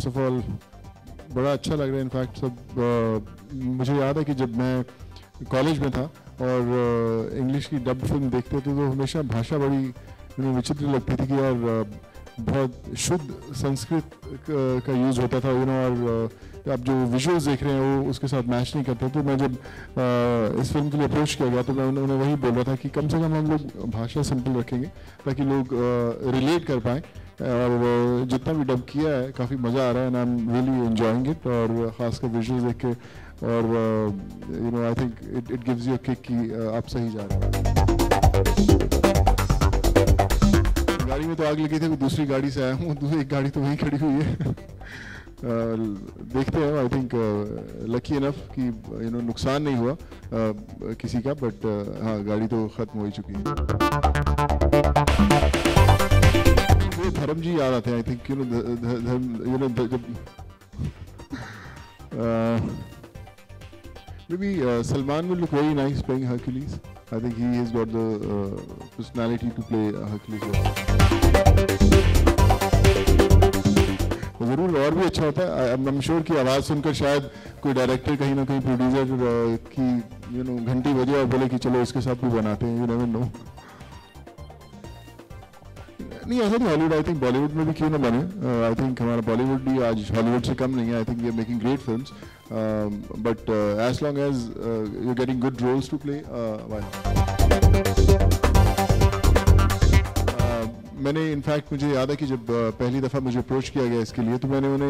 First of all बड़ा अच्छा लग रहा है। इनफैक्ट मुझे याद है कि जब मैं कॉलेज में था और इंग्लिश की डब फिल्म देखते थे तो हमेशा भाषा बड़ी विचित्र लगती थी कि यार बहुत शुद्ध संस्कृत का यूज़ होता था और आप जो विजुअल्स देख रहे हैं वो उसके साथ मैच नहीं करते। तो मैं जब इस फिल्म के लिए अप्रोच किया गया तो मैं उन्हें वही बोल रहा था कि कम से कम हम लोग भाषा सिंपल रखेंगे ताकि लोग रिलेट कर पाएँ। और जितना भी डब किया है काफ़ी मज़ा आ रहा है and I am really enjoying it, और ख़ासकर विजुअल्स देख के, और I think it gives you a kick कि आप सही जा रहे हैं। गाड़ी में तो आग लगी थी, दूसरी गाड़ी से आया हूँ, दूसरी एक गाड़ी तो वहीं खड़ी हुई है। देखते हैं, आई थिंक लकी इनफ कि नुकसान नहीं हुआ किसी का, बट हाँ गाड़ी तो ख़त्म हो ही चुकी है। वो धर्म जी याद आते हैं, आई थिंक धर्म जब maybe Salman will look very nice playing Hercules. I think he has got the personality to play Hercules. ज़रूर और भी अच्छा होता है। आई एम श्योर कि आवाज़ सुनकर शायद कोई डायरेक्टर कहीं ना कहीं प्रोड्यूसर की घंटी बजे और बोले कि चलो इसके साथ भी बनाते हैं, यू नेवर नो। नहीं ऐसा नहीं, हॉलीवुड आई थिंक बॉलीवुड में भी क्यों ना बने। आई थिंक हमारा बॉलीवुड भी आज हॉलीवुड से कम नहीं है। I think we are making great films, but as long as you getting good roles to play, मैंने इनफैक्ट मुझे याद है कि जब पहली दफ़ा मुझे अप्रोच किया गया इसके लिए तो मैंने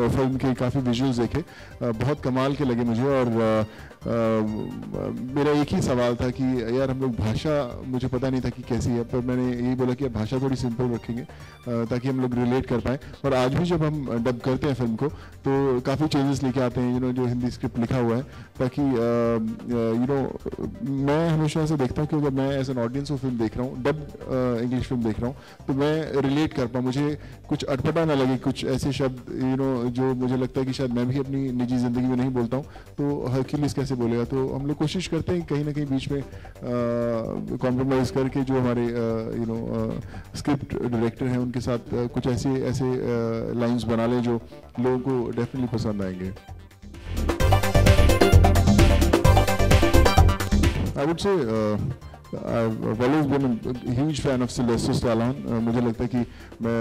फिल्म के काफ़ी विजुअल्स देखे, बहुत कमाल के लगे मुझे। और मेरा एक ही सवाल था कि यार हम लोग भाषा, मुझे पता नहीं था कि कैसी है, पर मैंने यही बोला कि भाषा थोड़ी सिंपल रखेंगे ताकि हम लोग रिलेट कर पाएँ। और आज भी जब हम डब करते हैं फिल्म को तो काफ़ी चेंजेस लेके आते हैं, जो हिंदी स्क्रिप्ट लिखा हुआ है, ताकि मैं हमेशा ऐसा देखता हूँ कि अगर मैं एज एन ऑडियंस वो फिल्म देख रहा हूँ, डब इंग्लिश फिल्म देख रहा हूँ, तो मैं रिलेट कर पाऊँ, मुझे कुछ अटपटा ना लगे, कुछ ऐसे शब्द जो मुझे लगता है कि शायद मैं भी अपनी निजी ज़िंदगी में नहीं बोलता हूँ, तो हरक्यूलिस कैसे बोलेगा। तो हम लोग कोशिश करते हैं कहीं ना कहीं बीच में कॉम्प्रोमाइज़ करके जो हमारे स्क्रिप्ट डायरेक्टर हैं उनके साथ कुछ ऐसे लाइंस बना लें जो लोगों को डेफिनेटली पसंद आएंगे। I would say I've always been a huge fan of Sylvester Stallone. मुझे लगता है कि मैं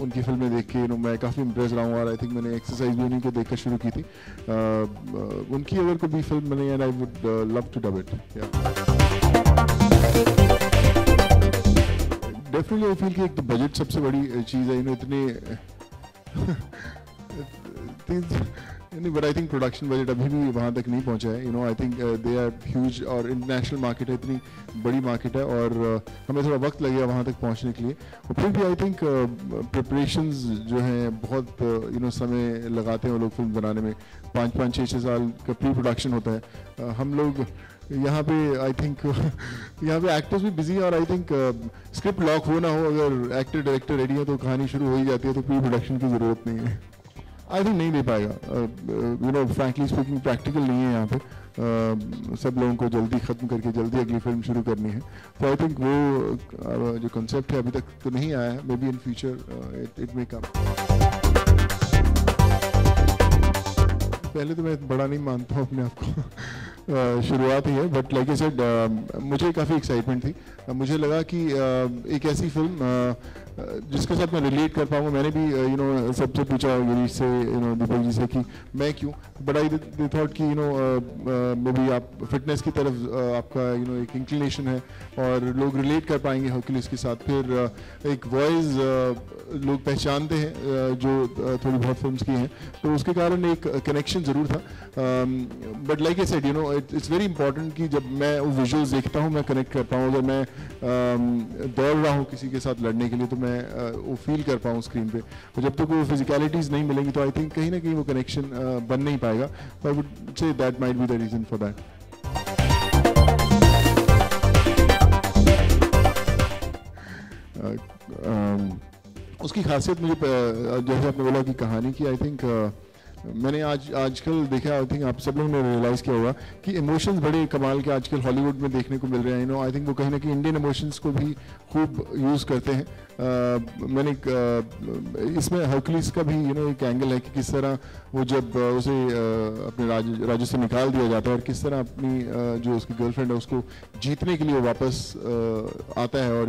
उनकी फिल्में देख के मैं काफ़ी इम्प्रेस रहा हूँ, और आई थिंक मैंने एक्सरसाइज भी उन्हीं को देखकर शुरू की थी। उनकी अगर कोई भी फिल्म बने and I would love to dub it. Definitely I feel कि एक तो बजट सबसे बड़ी चीज़ है, इतने नहीं, but I think production budget अभी भी वहाँ तक नहीं पहुँचा है। I think they are huge, और इंटरनेशनल मार्केट है, इतनी बड़ी मार्केट है, और हमें थोड़ा वक्त लगेगा वहाँ तक पहुँचने के लिए। और फिर भी आई थिंक प्रिपरेशंस जो हैं बहुत समय लगाते हैं वो लोग फिल्म बनाने में, 5-5, 6-6 साल का प्री प्रोडक्शन होता है। हम लोग यहाँ पे आई थिंक यहाँ पे एक्टर्स भी बिजी हैं, और आई थिंक स्क्रिप्ट लॉक हो ना हो, अगर एक्टर डायरेक्टर रेडी है तो कहानी शुरू हो ही जाती है, तो प्री प्रोडक्शन की ज़रूरत नहीं है। आई थिंक नहीं दे पाएगा, फ्रैंकली स्पीकिंग प्रैक्टिकल नहीं है यहाँ पे। सब लोगों को जल्दी ख़त्म करके जल्दी अगली फिल्म शुरू करनी है, तो आई थिंक वो जो कॉन्सेप्ट है अभी तक तो नहीं आया है, maybe in future it may come. पहले तो मैं बड़ा नहीं मानता हूँ अपने आप को, शुरुआत ही है, बट लाइक आई सेड मुझे काफ़ी एक्साइटमेंट थी। मुझे लगा कि एक ऐसी फिल्म जिसके साथ मैं रिलेट कर पाऊँ। मैंने भी सबसे पूछा गिरीश से, दीपक जी से कि मैं क्यों, बट आई थॉट कि मे बी आप फिटनेस की तरफ आपका एक इंक्लिनेशन है और लोग रिलेट कर पाएंगे हरक्यूलिस के साथ। फिर एक वॉइस लोग पहचानते हैं जो थोड़ी बहुत फिल्म्स की हैं, तो उसके कारण एक कनेक्शन ज़रूर था। But like I said it's very important कि जब मैं वो विजुअल्स देखता हूँ मैं कनेक्ट कर पाऊँ। अगर मैं दौड़ रहा हूँ किसी के साथ लड़ने के लिए तो मैं वो फील कर पाऊँ स्क्रीन पे, और जब तक वो फिजिकलिटीज़ नहीं मिलेंगी तो आई थिंक कहीं ना कहीं वो कनेक्शन बन नहीं पाएगा। तो I would say that might be the reason for that. उसकी खासियत मुझे, जैसे आपने बोला कि कहानी की, आई थिंक मैंने आजकल देखा, आई थिंक आप सब लोगों ने रियलाइज़ किया होगा कि इमोशंस बड़े कमाल के आजकल हॉलीवुड में देखने को मिल रहे हैं। यू नो, आई थिंक वो कहीं ना कहीं इंडियन इमोशंस को भी खूब यूज़ करते हैं। मैंने इसमें हर्कुलिस का भी एक एंगल है कि किस तरह वो जब उसे अपने राज्य से निकाल दिया जाता है और किस तरह अपनी जो उसकी गर्लफ्रेंड है उसको जीतने के लिए वापस आता है और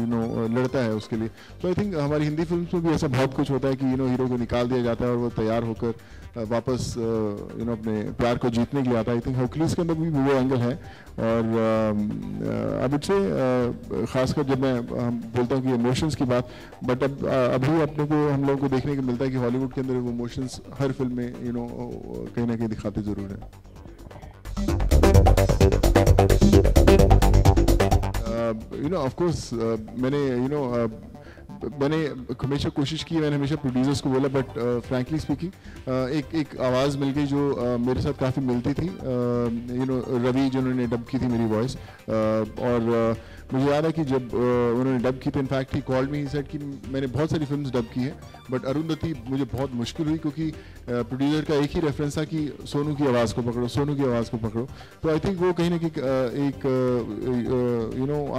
लड़ता है उसके लिए। तो आई थिंक हमारी हिंदी फिल्म्स में भी ऐसा बहुत कुछ होता है कि हीरो को निकाल दिया जाता है और वो तैयार होकर वापस अपने प्यार को जीतने के लिए आता है। आई थिंक हर्कुलिस के अंदर भी वो एंगल है। और अब से खासकर जब मैं बोलता हूँ कि इमोशंस की बात, बट अब अभी अपने को हम लोगों को देखने को मिलता है कि हॉलीवुड के अंदर वो इमोशंस हर फिल्म में कहीं ना कहीं दिखाते ज़रूर हैं। ऑफ कोर्स मैंने हमेशा कोशिश की, मैंने हमेशा प्रोड्यूसर्स को बोला, बट फ्रैंकली स्पीकिंग एक आवाज़ मिल गई जो मेरे साथ काफ़ी मिलती थी। रवि जिन्होंने डब की थी मेरी वॉइस, और मुझे याद है कि जब उन्होंने डब की तो in fact he called me, he said कि मैंने बहुत सारी फिल्म्स डब की हैं बट अरुंधति मुझे बहुत मुश्किल हुई क्योंकि प्रोड्यूसर का एक ही रेफरेंस था कि सोनू की आवाज़ को पकड़ो, सोनू की आवाज़ को पकड़ो। तो आई थिंक वो कहीं ना कहीं एक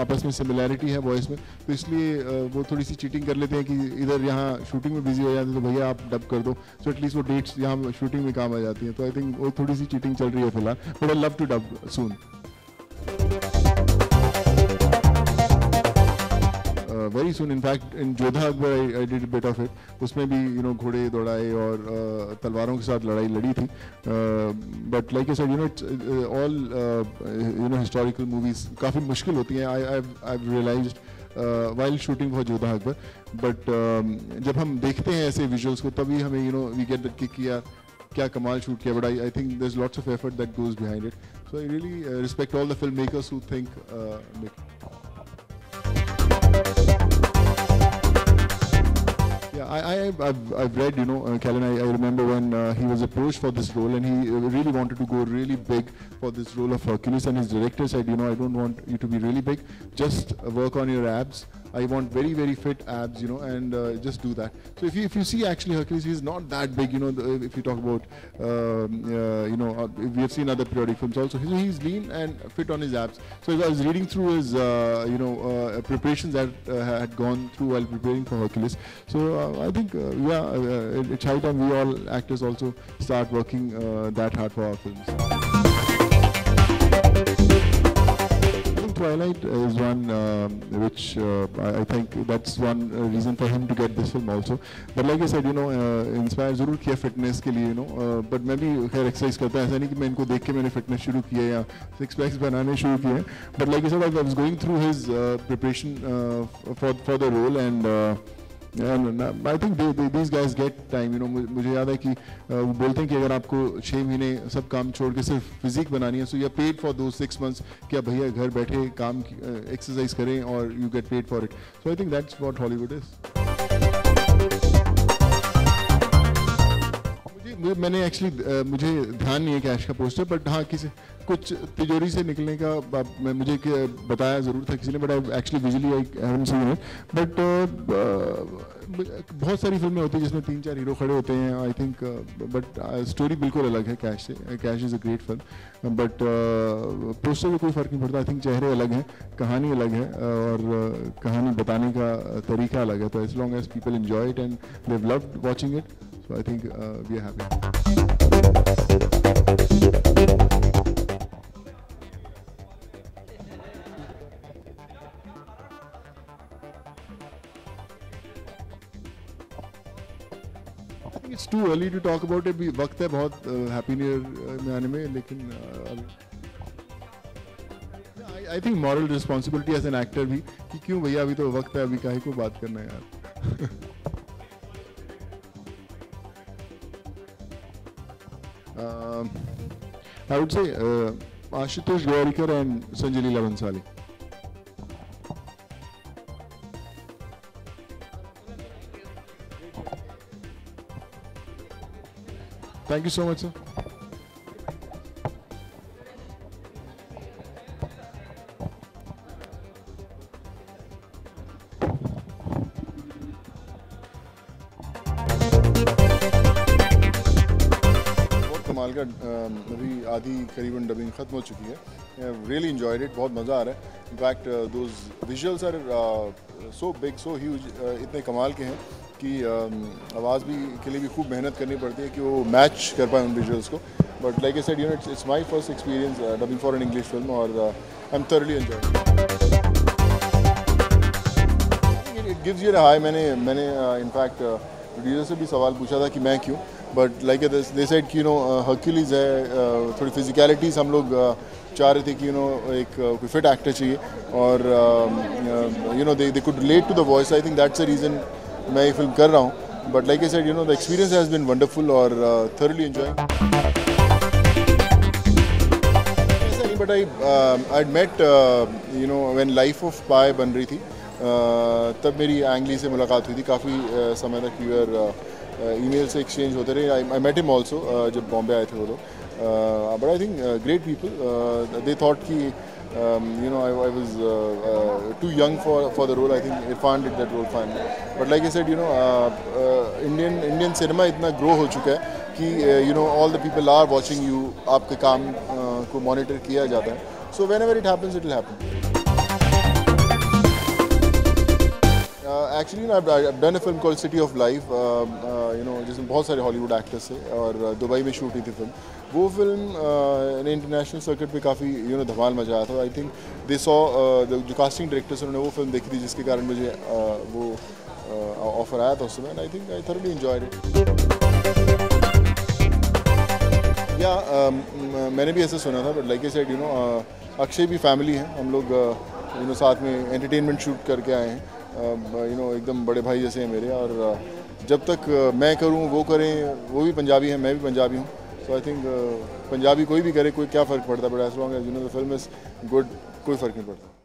आपस में सिमिलैरिटी है वॉइस में, तो इसलिए वो थोड़ी सी चीटिंग कर लेते हैं कि इधर यहाँ शूटिंग में बिजी हो जाते हैं तो भैया आप डब कर दो, सो एटलीस्ट वो डेट्स यहाँ शूटिंग में काम आ जाती हैं। तो आई थिंक वो थोड़ी सी चीटिंग चल रही है फिलहाल, but I love to dub soon. Very soon, in fact in Jodha Akbar I did bit of it. उसमें भी घोड़े दौड़ाए और तलवारों के साथ लड़ाई लड़ी थी। But like I said it's all historical movies काफ़ी मुश्किल होती हैं। I realized while shooting for Jodhaa Akbar, but जब हम देखते हैं ऐसे विजुअल्स को तभी हमें वी गेट दैट किक किया क्या कमाल शूट किया। But I think there is lots of effort that goes behind it, so I really respect all the film makers who think I've read, Callan, I remember when he was approached for this role and he really wanted to go really big for this role of Hercules, and his director said, I don't want you to be really big, just work on your abs. I want very, very fit abs, and just do that. So if you see actually Hercules, he's not that big, if you talk about, we have seen other periodic films also. He's lean and fit on his abs. So I was reading through his, preparations that had gone through while preparing for Hercules. So I think, it's high time we all actors also start working that hard for our films. Twilight is one which I think that's one reason for him to get this film also. But like I said, inspire जरूर किया fitness के लिए, but मैं भी खैर exercise करता है, ऐसा नहीं कि मैं इनको देख के मैंने fitness शुरू किया या six packs बनाने शुरू किए। But like I said, I was going through his preparation for the role, and I think these guys get time. मुझे याद है कि वो बोलते हैं कि अगर आपको 6 महीने सब काम छोड़ के सिर्फ फिजिक बनानी है, so you are paid for those 6 months कि आप भैया घर बैठे काम एक्सरसाइज करें और you get paid for it. So I think that's what Hollywood is. मैंने एक्चुअली मुझे ध्यान नहीं है कैश का पोस्टर, बट हाँ कुछ तिजोरी से निकलने का मुझे बताया ज़रूर था किसी ने, but I actually visually I haven't seen it. But बहुत सारी फिल्में होती हैं जिसमें 3-4 हीरो खड़े होते हैं, आई थिंक, बट स्टोरी बिल्कुल अलग है कैश से। Cash is a great film, but poster में कोई फ़र्क नहीं पड़ता। आई थिंक चेहरे अलग हैं, कहानी अलग है और कहानी बताने का तरीका अलग है। तो as long as people enjoy it and they have loved watching it, so I think we are happy. I think it's too early to talk about it. वक्त है बहुत हैप्पी न्यू ईयर में आने में, लेकिन I think moral responsibility as an actor भी कि क्यों भैया अभी तो वक्त है, अभी काहे को बात करना है यार। I would say Ashutosh Gowarikar and Sanjay Leela Bhansali. Thank you so much, sir. का अभी आधी करीबन डबिंग ख़त्म हो चुकी है। रियली इन्जॉयड इट, बहुत मज़ा आ रहा है। In fact those visuals are so big, so huge, इतने कमाल के हैं कि आवाज़ भी के लिए भी खूब मेहनत करनी पड़ती है कि वो मैच कर पाए उन विजुअल्स को। But like I said, you know, it's my first experience dubbing for an English film और I am thoroughly enjoying. It gives you a high. मैंने इनफैक्ट प्रोड्यूसर से भी सवाल पूछा था कि मैं क्यों, बट लाइक दे सेड कि यू नो हर्क्यूलीज है, थोड़ी फिजिकलिटीज़ हम लोग चाह रहे थे कि यू नो एक कोई फिट एक्टर चाहिए और you know they could relate to the voice. I think that's the reason मैं ये फिल्म कर रहा हूँ। But like I said, you know, the experience has been wonderful और thoroughly enjoying. But I met you know when Life of Pi बन रही थी, तब मेरी एंगली से मुलाकात हुई थी। काफ़ी समय तक वी आर ईमेल से एक्सचेंज होते रहे। आई मेट हिम ऑल्सो जब बॉम्बे आए थे वो लोग। But I think great people, they thought कि you know, I was too young for the role. I think Irfan did that role fine. But like I said, you know, Indian cinema इतना grow हो चुका है कि you know, all the people are watching you. आपके काम को monitor किया जाता है. So whenever it happens, it will happen. Actually, you know, I've done a film called City of Life. You know, जिसमें बहुत सारे हॉलीवुड एक्टर्स थे और दुबई में शूट हुई थी फिल्म। वो फिल्म ने इंटरनेशनल सर्किट पे काफ़ी यू नो धमाल मचाया था। आई थिंक दे सॉ जो कास्टिंग डायरेक्टर्स उन्होंने वो फिल्म देखी थी, जिसके कारण मुझे वो ऑफर आया था उस समय। I think I thoroughly enjoyed it. या मैंने भी ऐसा सुना था, but like I said, you no, Akshay भी फैमिली है। हम लोग यू नो साथ में एंटरटेनमेंट शूट करके आए हैं। यू नो एकदम बड़े भाई जैसे हैं मेरे, और जब तक मैं करूं वो करें, वो भी पंजाबी हैं, मैं भी पंजाबी हूं। सो आई थिंक पंजाबी कोई भी करे, कोई क्या फ़र्क पड़ता है, but as long as you know the film is good, कोई फ़र्क नहीं पड़ता।